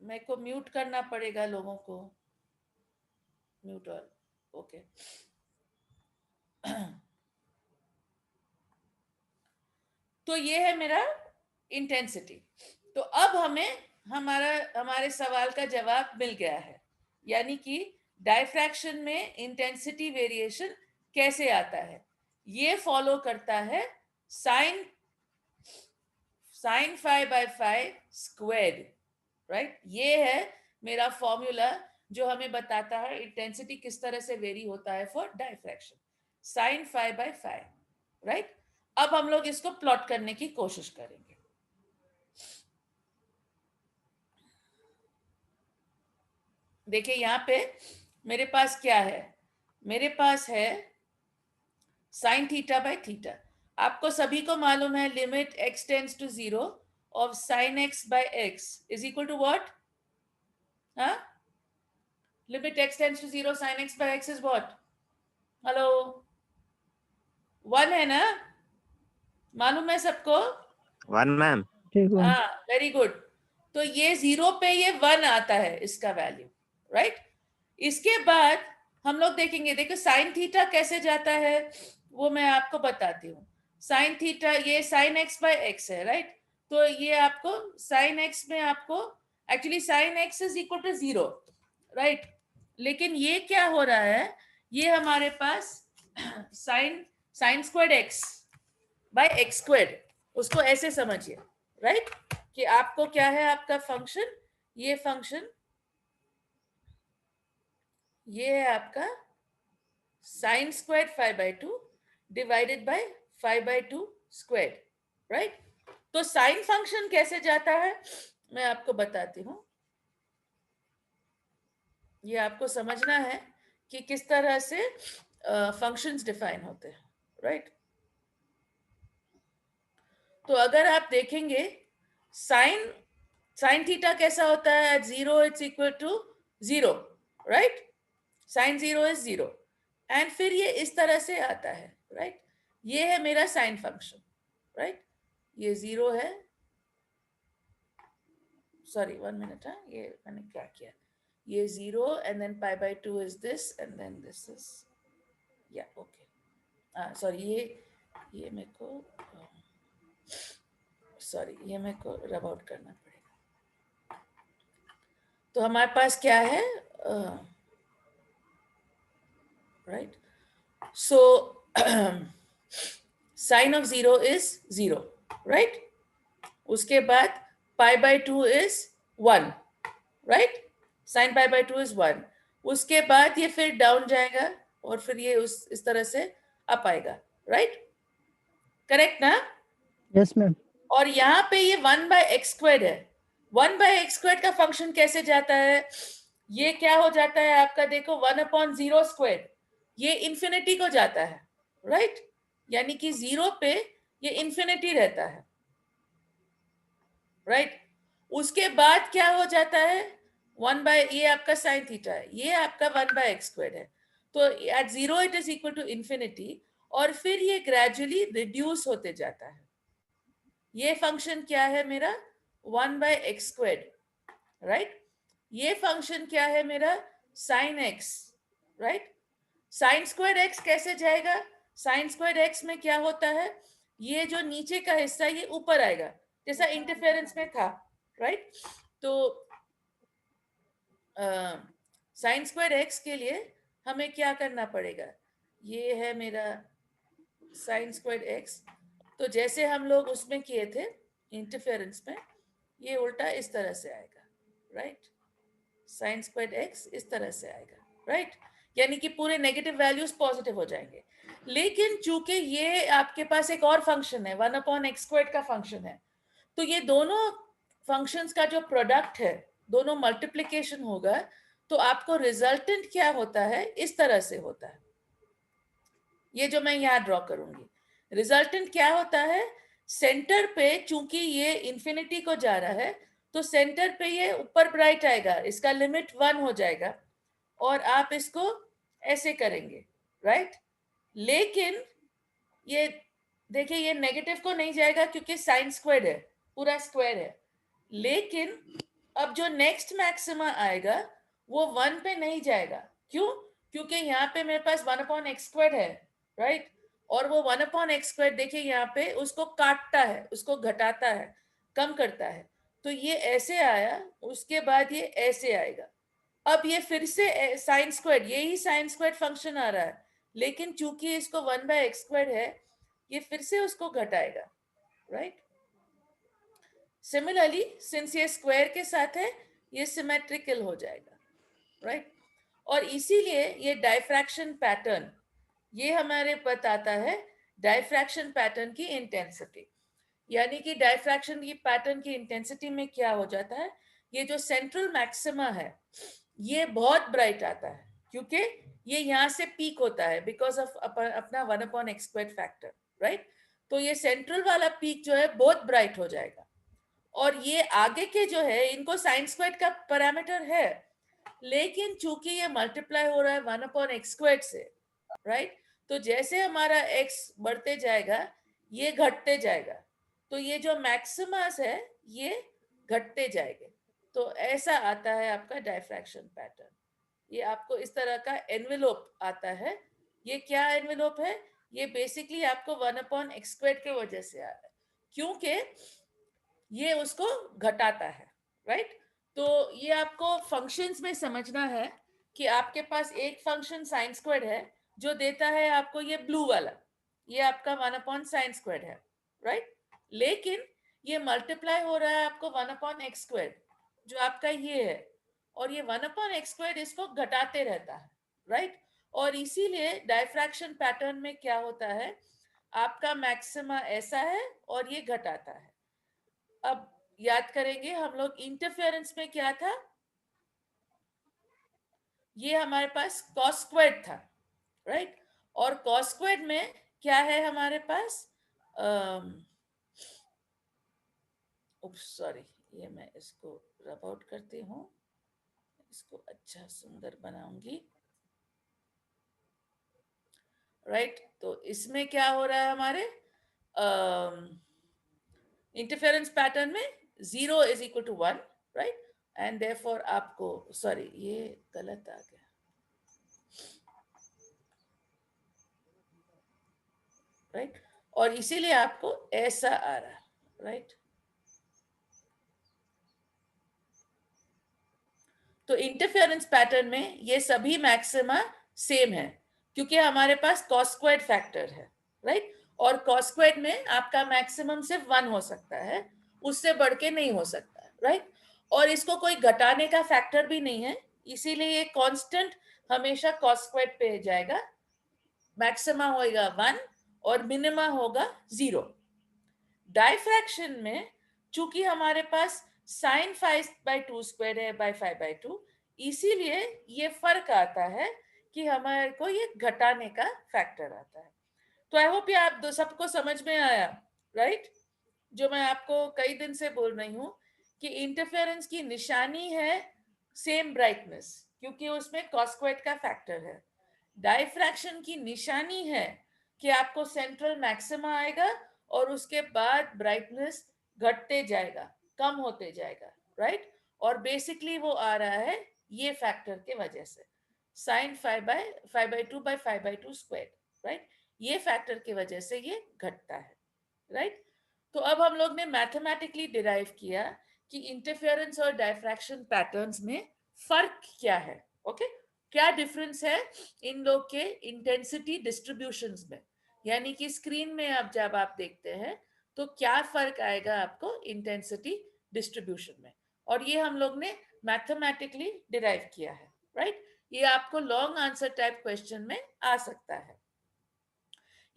मेरे को म्यूट करना पड़ेगा लोगों को, म्यूट ऑल, ओके। तो ये है मेरा इंटेंसिटी। तो अब हमें हमारे सवाल का जवाब मिल गया है, यानी कि डायफ्रैक्शन में इंटेंसिटी वेरिएशन कैसे आता है। ये फॉलो करता है साइन 5/5 स्क्वायर्ड, राइट। ये है मेरा फॉर्मूला जो हमें बताता है इंटेंसिटी किस तरह से वेरी होता है फॉर डायफ्रैक्शन, साइन 5/5, राइट। अब हम लोग इसको प्लॉट करने की कोशिश करेंगे। देखिए यहाँ पे मेरे पास क्या है, मेरे पास है साइन थीटा बाय थीटा। आपको सभी को मालूम है limit x tends to 0 of sine x by x is equal to what? हाँ, limit x tends to 0 sine x by x is what? Hello, 1 है ना? मालूम है सबको? 1 मैम। ठीक है। हाँ, वेरी गुड। तो ये 0 पे ये 1 आता है इसका वैल्यू, राइट। इसके बाद हम लोग देखेंगे, देखो साइन थीटा कैसे जाता है वो मैं आपको बताती हूँ। साइन थीटा ये साइन एक्स बाय एक्स है, राइट। तो ये आपको साइन एक्स में आपको actually sine X is equal to 0, right. लेकिन ये क्या हो रहा है, ये हमारे पास sine squared X by X squared, उसको ऐसे समझिए, राइट, कि आपको क्या है आपका फंक्शन, ये फंक्शन ये है आपका sine square 5/2 divided by 5/2 square, right. तो साइन फंक्शन कैसे जाता है मैं आपको बताती हूं। ये आपको समझना है कि किस तरह से फंक्शंस डिफाइन होते हैं, राइट। तो अगर आप देखेंगे साइन थीटा कैसा होता है, at 0 it's equal to 0, right. Sine 0 is 0, and फिर ये इस तरह से आता है, राइट। ये है मेरा साइन फंक्शन, राइट। ये 0 है, सॉरी 1 मिनट, हाँ ये मैंने क्या किया, ये 0 and then π/2 is this and then this is, या ओके, सॉरी ये मेरे को सॉरी ये मेरे को रब आउट करना पड़ेगा। तो हमारे पास क्या है, right, so sine of 0 is 0, right. उसके बाद π/2 इज 1, राइट। Sign π/2 is 1। उसके बाद ये फिर डाउन जाएगा और फिर ये इस तरह से अप आएगा, राइट, करेक्ट ना? Yes ma'am. और यहाँ पे ये 1/x² है। 1/x² का फंक्शन कैसे जाता है, ये क्या हो जाता है आपका, देखो 1/0², ये इंफिनिटी को जाता है, राइट। यानी कि 0 पे ये इंफिनिटी रहता है, राइट। उसके बाद क्या हो जाता है, ये आपका साइन थीटा है, ये आपका 1/x² है। तो at 0 it is equal to infinity, और फिर ये ग्रेजुअली रिड्यूस होते जाता है। ये फंक्शन क्या है मेरा, 1/x², राइट। ये फंक्शन क्या है मेरा, sine x, right. Sine square x कैसे जाएगा, साइन स्क्वायर x में क्या होता है, ये जो नीचे का हिस्सा ये ऊपर आएगा जैसा इंटरफेरेंस में था, राइट। तो साइन स्क्वायर x के लिए हमें क्या करना पड़ेगा, ये है मेरा साइन स्क्वायर x, तो जैसे हम लोग उसमें किए थे इंटरफेरेंस में, ये उल्टा इस तरह से आएगा, राइट, साइन स्क्वायर एक्स इस तरह से आएगा, राइट, यानी कि पूरे नेगेटिव वैल्यूज पॉजिटिव हो जाएंगे। लेकिन चूंकि ये आपके पास एक और फंक्शन है, 1/x² का फंक्शन है, तो ये दोनों फंक्शंस का जो प्रोडक्ट है, दोनों मल्टीप्लिकेशन होगा, तो आपको रिजल्टेंट क्या होता है, इस तरह से होता है। ये जो मैं यहाँ ड्रॉ करूंगी, रिजल्टेंट क्या होता है, सेंटर पे चूंकि ये इंफिनिटी को जा रहा है, तो सेंटर पे ये ऊपर ब्राइट आएगा, इसका लिमिट 1 हो जाएगा, और आप इसको ऐसे करेंगे, राइट। लेकिन ये देखिए, ये नेगेटिव को नहीं जाएगा क्योंकि साइन स्क्वायर है, पूरा स्क्वायर है। लेकिन अब जो नेक्स्ट मैक्सिमा आएगा वो 1 पे नहीं जाएगा। क्यों? क्योंकि यहाँ पे मेरे पास 1/x² है, राइट, और वो 1/x² देखिए यहाँ पे उसको काटता है, उसको घटाता है, कम करता है। तो ये ऐसे आया, उसके बाद ये ऐसे आएगा। अब ये फिर से साइन स्क्वायर, यही साइन स्क्वायर फंक्शन आ रहा है, लेकिन चूंकि इसको 1/x² है, ये फिर से उसको घटाएगा, राइट। सिमिलरली सिंस ये स्क्वायर के साथ है, ये सिमेट्रिकल हो जाएगा, राइट। और इसीलिए ये डायफ्रैक्शन पैटर्न, ये हमारे बताता है डायफ्रैक्शन पैटर्न की इंटेंसिटी। यानी कि डायफ्रैक्शन की पैटर्न की इंटेंसिटी में क्या हो जाता है, ये जो सेंट्रल मैक्सिमा है ये बहुत ब्राइट आता है, क्योंकि ये यहाँ से पीक होता है बिकॉज ऑफ अपना 1/x² फैक्टर, राइट। तो ये सेंट्रल वाला पीक जो है बहुत ब्राइट हो जाएगा, और ये आगे के जो है इनको साइन स्क्वायर का पैरामीटर है, लेकिन चूंकि ये मल्टीप्लाई हो रहा है 1/x² से, राइट, तो जैसे हमारा x बढ़ते जाएगा ये घटते जाएगा, तो ये जो मैक्सिमस है ये घटते जाएंगे। तो ऐसा आता है आपका डायफ्रैक्शन पैटर्न। ये आपको इस तरह का एनवेलोप आता है। ये क्या एनवेलोप है, ये बेसिकली आपको 1/x² के वजह से आ रहा है, क्योंकि ये उसको घटाता है, राइट। तो ये आपको फंक्शंस में समझना है कि आपके पास एक फंक्शन साइन स्क्वायर है जो देता है आपको ये ब्लू वाला, ये आपका 1/sin² है, राइट। लेकिन ये मल्टीप्लाई हो रहा है आपको 1/x² जो आपका ये है, और ये 1/x² इसको घटाते रहता है, राइट। और इसीलिए डायफ्रैक्शन पैटर्न में क्या होता है, आपका मैक्सिमा ऐसा है और ये घटाता है। अब याद करेंगे हम लोग इंटरफेरेंस में क्या था, ये हमारे पास cos स्क्वायर्ड था, राइट। और cos स्क्वायर्ड में क्या है हमारे पास, सॉरी, ये मैं इसको रब आउट करती हूँ, इसको अच्छा सुंदर बनाऊंगी, राइट। तो इसमें क्या हो रहा है हमारे इंटरफेरेंस पैटर्न में 0 = 1, राइट, एंड देयरफॉर आपको, सॉरी ये गलत आ गया, राइट, और इसीलिए आपको ऐसा आ रहा है, राइट। तो इंटरफेरेंस पैटर्न में ये सभी मैक्सिमा सेम है, क्योंकि हमारे पास cos स्क्वायर्ड फैक्टर है, राइट। और cos स्क्वायर्ड में आपका मैक्सिमम सिर्फ 1 हो सकता है, उससे बढ़ के नहीं हो सकता, राइट। और इसको कोई घटाने का फैक्टर भी नहीं है, इसीलिए ये कांस्टेंट हमेशा cos स्क्वायर्ड पे जाएगा। मैक्सिमा होगा 1 और मिनिमा होगा 0। डायफ्रैक्शन में चूंकि हमारे पास sin 5/2² है by 5/2, इसीलिए ये फर्क आता है कि हमारे को ये घटाने का फैक्टर आता है। तो आई होप ये आप दो सबको समझ में आया, राइट। जो मैं आपको कई दिन से बोल रही हूँ कि इंटरफेरेंस की निशानी है सेम ब्राइटनेस, क्योंकि उसमें cos स्क्वायर्ड का फैक्टर है। डायफ्रैक्शन की निशानी है कि आपको सेंट्रल मैक्सिमा आएगा और उसके बाद ब्राइटनेस घटते जाएगा, कम होते जाएगा, राइट। और बेसिकली वो आ रहा है ये फैक्टर के वजह से, sin 5/2/5/2², राइट, ये फैक्टर की वजह से ये घटता है, राइट। तो अब हम लोग ने मैथमेटिकली डिराइव किया कि इंटरफेरेंस और डायफ्रैक्शन पैटर्न्स में फर्क क्या है, ओके, क्या डिफरेंस है इन लोग के इंटेंसिटी डिस्ट्रीब्यूशंस में। यानी कि स्क्रीन में अब जब आप देखते हैं तो क्या फर्क आएगा आपको इंटेंसिटी डिस्ट्रीब्यूशन में, और ये हम लोग ने मैथमेटिकली डिराइव किया है, राइट। ये आपको लॉन्ग आंसर टाइप क्वेश्चन में आ सकता है।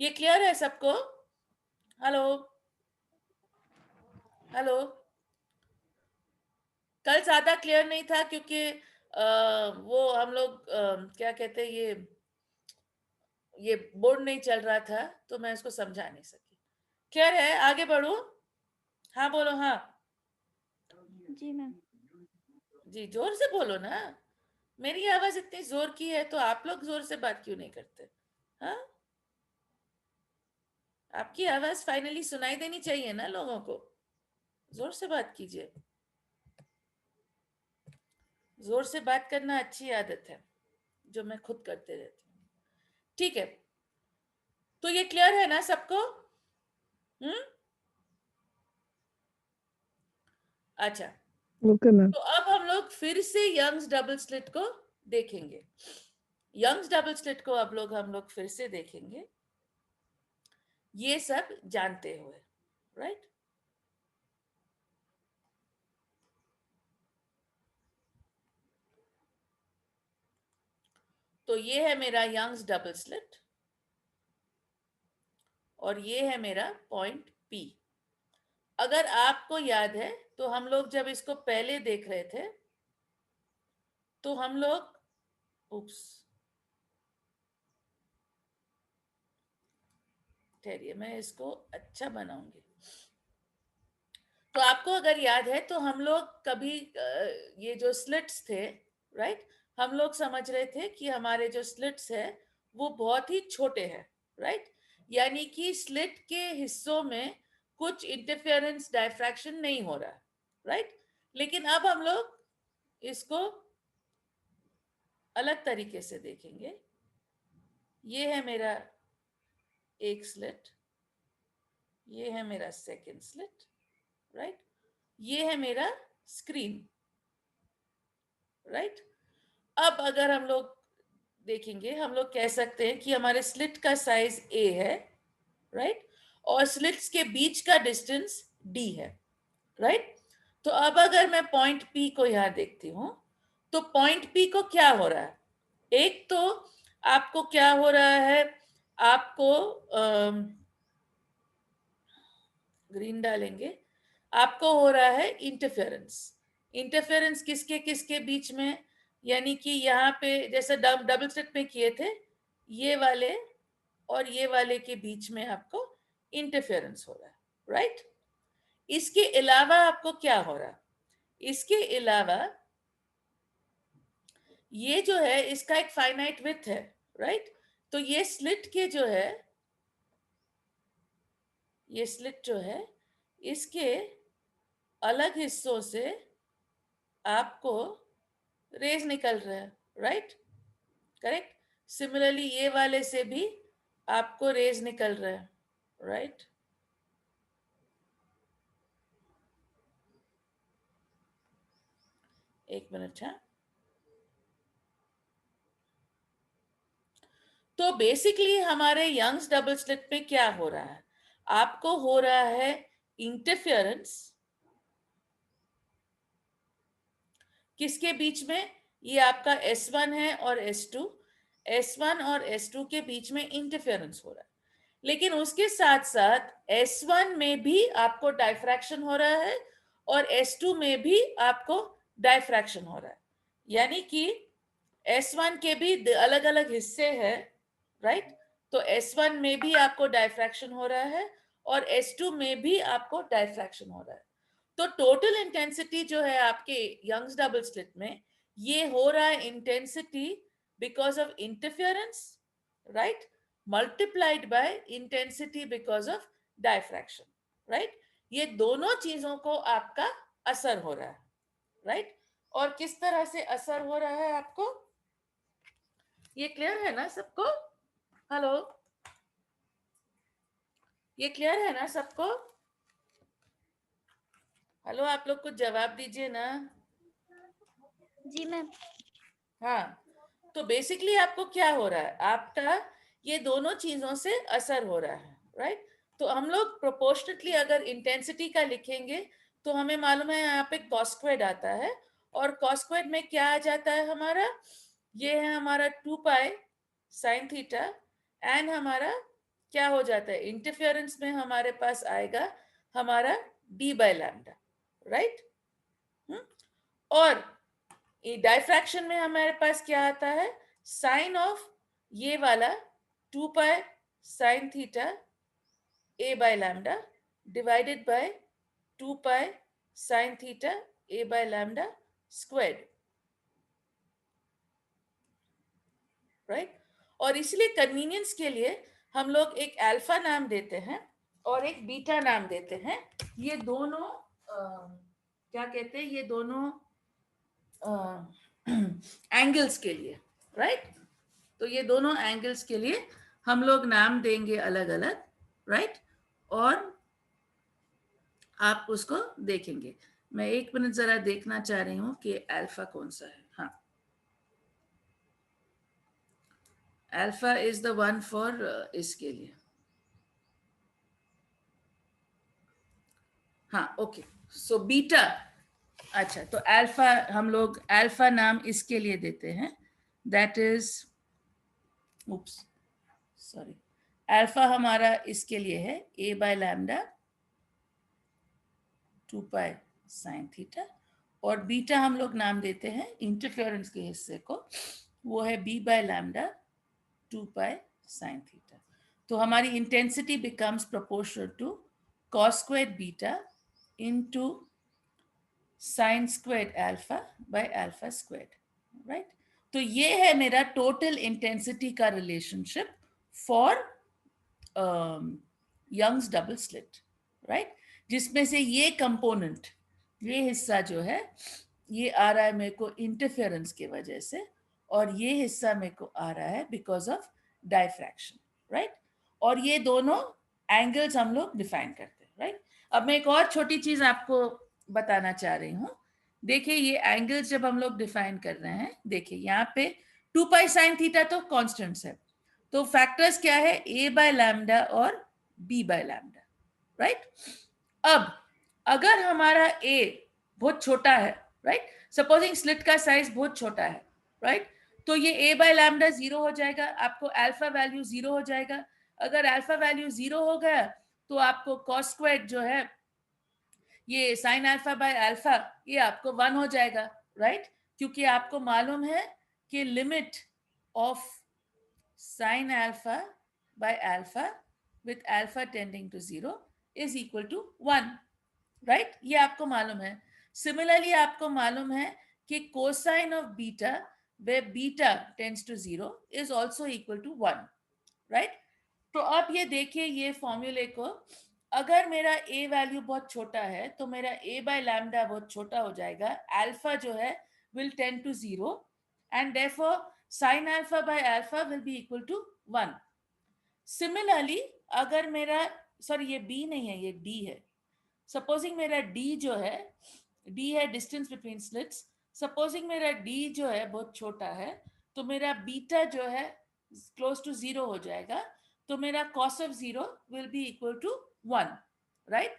ये क्लियर है सबको? Hello hello. कल ज्यादा क्लियर नहीं था क्योंकि वो हम लोग क्या कहते हैं, ये बोर्ड नहीं चल रहा था तो मैं इसको समझा नहीं सकी। क्लियर है? आगे बढ़ू? हाँ बोलो। हाँ जी मैम। जी, जोर से बोलो ना। मेरी आवाज इतनी जोर की है तो आप लोग जोर से बात क्यों नहीं करते? हाँ, आपकी आवाज फाइनली सुनाई देनी चाहिए ना लोगों को। जोर से बात कीजिए। जोर से बात करना अच्छी आदत है जो मैं खुद करते रहती हूँ। ठीक है, तो ये क्लियर है ना सबको? हम्म। अच्छा, ओके मैम। तो अब हम लोग फिर से यंग्स डबल स्लिट को देखेंगे। यंग्स डबल स्लिट को अब हम लोग फिर से देखेंगे, ये सब जानते हुए, राइट। तो ये है मेरा यंग्स डबल स्लिट और ये है मेरा पॉइंट पी। अगर आपको याद है तो हम लोग जब इसको पहले देख रहे थे तो हम लोग ठहरिए, मैं इसको अच्छा बनाऊंगी। तो आपको अगर याद है तो हम लोग कभी ये जो स्लिट्स थे, राइट, हम लोग समझ रहे थे कि हमारे जो स्लिट्स है वो बहुत ही छोटे हैं, राइट। यानी कि स्लिट के हिस्सों में कुछ इंटरफेरेंस डायफ्रैक्शन नहीं हो रहा, राइट। लेकिन अब हम लोग इसको अलग तरीके से देखेंगे। ये है मेरा एक स्लिट, ये है मेरा सेकंड स्लिट, राइट। ये है मेरा स्क्रीन, राइट। अब अगर हम लोग देखेंगे, हम लोग कह सकते हैं कि हमारे स्लिट का साइज ए है, राइट, और स्लिट्स के बीच का डिस्टेंस डी है, राइट। तो अब अगर मैं पॉइंट पी को यहां देखती हूं तो पॉइंट पी को क्या हो रहा है? एक तो आपको क्या हो रहा है, आपको ग्रीन डालेंगे, आपको हो रहा है इंटरफेरेंस। इंटरफेरेंस किसके किसके बीच में? यानी कि यहाँ पे जैसे डबल स्लिट में किए थे, ये वाले और ये वाले के बीच में आपको इंटरफेरेंस हो रहा है, राइट। इसके अलावा आपको क्या हो रहा है? इसके अलावा ये जो है इसका एक फाइनाइट विड्थ है, राइट। तो ये स्लिट के जो है, ये स्लिट जो है इसके अलग हिस्सों से आपको रेज निकल रहा है, राइट, करेक्ट। सिमिलरली ये वाले से भी आपको रेज निकल रहा है, राइट। एक मिनट। हाँ, तो बेसिकली हमारे यंग्स डबल स्लिट पे क्या हो रहा है? आपको हो रहा है इंटरफेरेंस किसके बीच में? ये आपका S1 है और S2, S1 और S2 के बीच में इंटरफेरेंस हो रहा है। लेकिन उसके साथ साथ S1 में भी आपको डायफ्रैक्शन हो रहा है और S2 में भी आपको डायफ्रैक्शन हो रहा है। यानी कि S1 के भी अलग अलग हिस्से हैं, राइट। तो S1 में भी आपको डायफ्रैक्शन हो रहा है और S2 में भी आपको डायफ्रैक्शन हो रहा है। तो टोटल इंटेंसिटी जो है आपके यंग्स डबल स्लिट में, ये हो रहा है intensity because of interference, right, multiplied by intensity because of diffraction, right. ये दोनों चीजों को आपका असर हो रहा है, राइट। और किस तरह से असर हो रहा है आपको, ये क्लियर है ना सबको? हेलो, ये क्लियर है ना सबको? हेलो, आप लोग कुछ जवाब दीजिए ना। जी मैम। हाँ, तो बेसिकली आपको क्या हो रहा है, आपका ये दोनों चीजों से असर हो रहा है, राइट? तो हम लोग प्रोपोर्शनटली अगर इंटेंसिटी का लिखेंगे तो हमें मालूम है यहाँ पे कॉस स्क्वायर्ड आता है, और कॉस स्क्वायर्ड में क्या आ जाता है हमारा, ये है हमारा 2 पाई साइन थीटा, एंड हमारा क्या हो जाता है, इंटरफेरेंस में हमारे पास आएगा हमारा d बाय लैम्डा, राइट? और डायफ्रैक्शन में हमारे पास क्या आता है, साइन ऑफ ये वाला 2 pi sine theta a by lambda divided by 2 pi sine theta a by lambda squared, right? और इसलिए कन्वीनियंस के लिए हम लोग एक अल्फा नाम देते हैं और एक बीटा नाम देते हैं। ये दोनों क्या कहते हैं, ये दोनों एंगल्स के लिए, राइट? तो ये दोनों एंगल्स के लिए हम लोग नाम देंगे अलग अलग, राइट? और आप उसको देखेंगे। मैं 1 मिनट जरा देखना चाह रही हूँ कि अल्फा कौन सा है। हाँ, alpha is the one for इसके लिए। हाँ, ओके। सो बीटा, अच्छा, तो अल्फा हम लोग अल्फा नाम इसके लिए देते हैं, that is, oops sorry, alpha हमारा इसके लिए है a bye lambda 2 pi sine theta, और बीटा हम लोग नाम देते हैं इंटरफेरेंस के हिस्से को, वो है b by lambda 2 pi sine theta. तो हमारी intensity becomes proportional to cos squared beta into sine squared alpha by alpha squared, right? तो ये है मेरा टोटल इंटेंसिटी का relationship for Young's double slit, right? जिसमें से ये कंपोनेंट, ये हिस्सा जो है, ये आ रहा है मेरे को इंटरफेरेंस की वजह से, और ये हिस्सा मेरे को आ रहा है बिकॉज ऑफ डायफ्रैक्शन, राइट? और ये दोनों एंगल्स हम लोग डिफाइन करते हैं, राइट? अब मैं एक और छोटी चीज आपको बताना चाह रही हूँ। देखिए, ये एंगल्स जब हम लोग डिफाइन कर रहे हैं, देखिए यहाँ पे 2 पाई साइन थीटा तो कॉन्स्टेंट्स है, तो फैक्टर्स क्या है, a बाय लैम्डा और b बाय लैम्डा, राइट? अब अगर हमारा a बहुत छोटा है, राइट, सपोजिंग स्लिट का साइज बहुत छोटा है, राइट, तो ये a बाय लैम्डा 0 हो जाएगा, आपको अल्फा वैल्यू 0 हो जाएगा। अगर अल्फा वैल्यू 0 हो गया तो आपको कॉस स्क्वायर्ड जो है, ये साइन अल्फा बाय अल्फा, ये आपको 1 हो जाएगा, राइट? क्योंकि आपको मालूम है कि limit of sin alpha by alpha with alpha tending to 0 is equal to 1, right? ये आपको मालूम है। Similarly आपको मालूम है कि cosine of beta where beta tends to 0 is also equal to 1, right? तो अब ये देखिए, ये फॉर्मूले को, अगर मेरा a वैल्यू बहुत छोटा है तो मेरा a बाय लैम्डा बहुत छोटा हो जाएगा, अल्फा जो है will tend to 0, and therefore sin alpha by alpha will be equal to 1. Similarly, अगर मेरा, सॉरी ये b नहीं है, ये d है, सपोजिंग मेरा d जो है, d है डिस्टेंस बिटवीन स्लिट्स, सपोजिंग मेरा d जो है बहुत छोटा है, तो मेरा बीटा जो है क्लोज टू 0 हो जाएगा, तो मेरा cos of 0 will be equal to 1, right?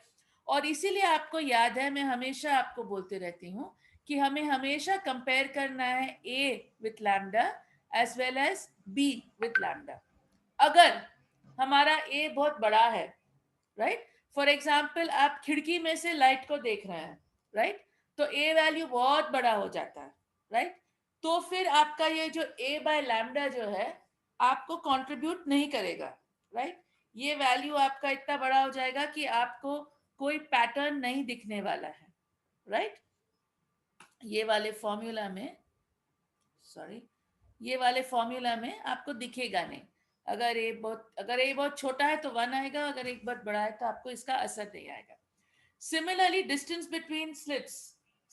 और इसीलिए आपको याद है, मैं हमेशा आपको बोलते रहती हूँ कि हमें हमेशा कंपेयर करना है a with lambda as well as b with lambda. अगर हमारा a बहुत बड़ा है, राइट, फॉर एग्जाम्पल आप खिड़की में से लाइट को देख रहे हैं, राइट, तो a वैल्यू बहुत बड़ा हो जाता है, राइट? तो फिर आपका ये जो a बाय लैम्डा जो है आपको कंट्रीब्यूट नहीं करेगा, राइट? ये वैल्यू आपका इतना बड़ा हो जाएगा कि आपको कोई पैटर्न नहीं दिखने वाला है, राइट? ये वाले फॉर्मूला में, सॉरी, ये वाले फॉर्मूला में आपको दिखेगा नहीं। अगर ए बहुत छोटा है तो 1 आएगा, अगर एक बहुत बड़ा है तो आपको इसका असर नहीं आएगा। Similarly distance between slits,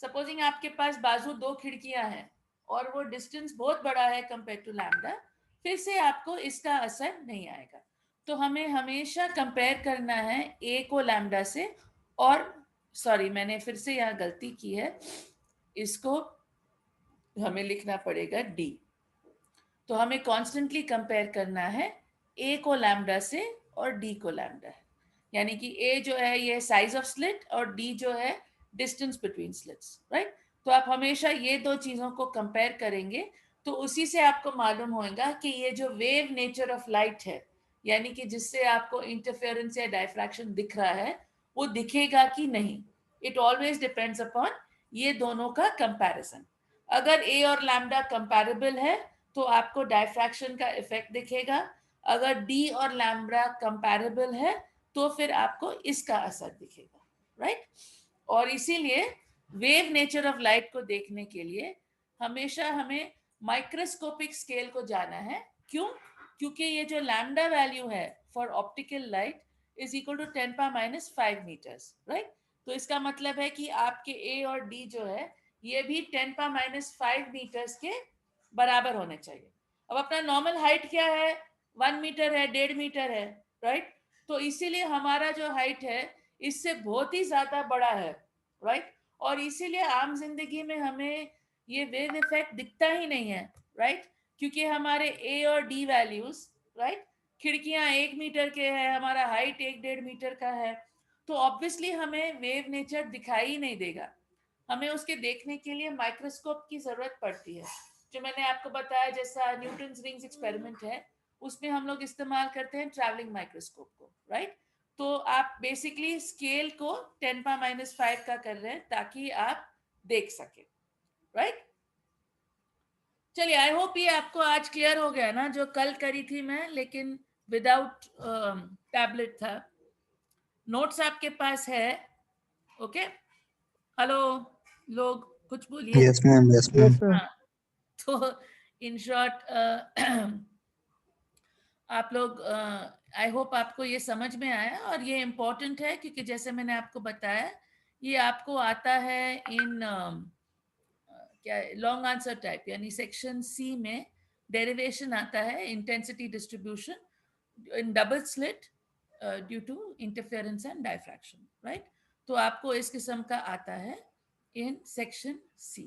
supposing आपके पास बाजू 2 खिड़कियां हैं और वो डिस्टेंस बहुत बड़ा है कंपेयर टू लैम्डा, फिर से आपको इसका असर नहीं आएगा। तो हमें हमेशा कंपेयर करना है ए को लैम्डा से, और सॉरी मैंने फिर से यहाँ गलती की है, इसको हमें लिखना पड़ेगा डी। तो हमें कॉन्स्टेंटली कंपेयर करना है ए को लैम्डा से और डी को लैम्डा है, यानी कि ए जो है ये साइज ऑफ स्लिट और डी जो है डिस्टेंस बिटवीन स्लिट्स, राइट। तो आप हमेशा ये दो चीजों को कंपेयर करेंगे तो उसी से आपको मालूम होगा कि ये जो वेव नेचर ऑफ लाइट है, यानी कि जिससे आपको इंटरफेरेंस या डायफ्रैक्शन दिख रहा है, वो दिखेगा कि नहीं। इट ऑलवेज डिपेंड्स अपॉन ये दोनों का कंपैरिजन। अगर ए और लैम्डा कंपैरेबल है तो आपको डायफ्रैक्शन का इफेक्ट दिखेगा, अगर डी और लैम्डा कंपैरेबल है तो फिर आपको इसका असर दिखेगा, राइट। और इसीलिए वेव नेचर ऑफ लाइट को देखने के लिए हमेशा हमें माइक्रोस्कोपिक स्केल को जाना है। क्यों? क्योंकि ये जो लैम्डा वैल्यू है for optical light is equal to 10⁻⁵ metres, right. तो इसका मतलब है कि आपके ए और डी जो है ये भी 10⁻⁵ मीटर्स के बराबर होने चाहिए। अब अपना नॉर्मल हाइट क्या है? 1 मीटर है, 1.5 मीटर है, राइट। तो इसीलिए हमारा जो हाइट है इससे बहुत ही ज्यादा बड़ा है, राइट। और इसीलिए आम जिंदगी में हमें ये वेव इफेक्ट दिखता ही नहीं है, राइट। क्योंकि हमारे ए और डी वैल्यूज, राइट, खिड़कियां 1 मीटर के है, हमारा हाइट 1-1.5 मीटर का है, तो ऑब्वियसली हमें वेव नेचर दिखाई ही नहीं देगा। हमें उसके देखने के लिए माइक्रोस्कोप की जरूरत पड़ती है, जो मैंने आपको बताया जैसा न्यूटन रिंग्स एक्सपेरिमेंट है उसमें हम लोग इस्तेमाल करते हैं ट्रैवलिंग माइक्रोस्कोप को, राइट। तो आप बेसिकली स्केल को 10⁻⁵ का कर रहे हैं ताकि आप देख सके, राइट। चलिए, आई होप ये आपको आज क्लियर हो गया ना, जो कल करी थी मैं लेकिन विदाउट टैबलेट था। नोट्स आपके पास है? ओके, हेलो लोग, कुछ बोलिए। Yes ma'am, yes yes ma'am. Sir. हाँ, तो इन शॉर्ट आप लोग, आई होप आपको ये समझ में आया। और ये इम्पोर्टेंट है क्योंकि जैसे मैंने आपको बताया ये आपको आता है इन क्या लॉन्ग आंसर टाइप, यानी सेक्शन सी में डेरिवेशन आता है intensity distribution in double slit due to interference and diffraction, right. तो आपको इस किस्म का आता है इन सेक्शन सी।